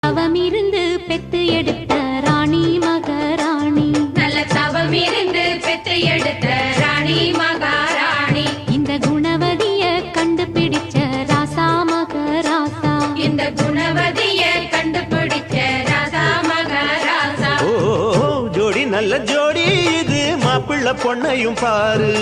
தவம் இருந்து பெத்து எடுத்த ராணி மகாராணி, நல்ல தவம் இருந்து பெத்து எடுத்த ராணி மகாராணி. இந்த குணவதிய கண்டுபிடிச்ச ராசா மகராசா, இந்த குணவதிய கண்டுபிடிச்ச ராசா மகாராசா. ஓ ஜோடி நல்ல ஜோடி இது, மாப்பிள்ள பொண்ணையும் பாரு.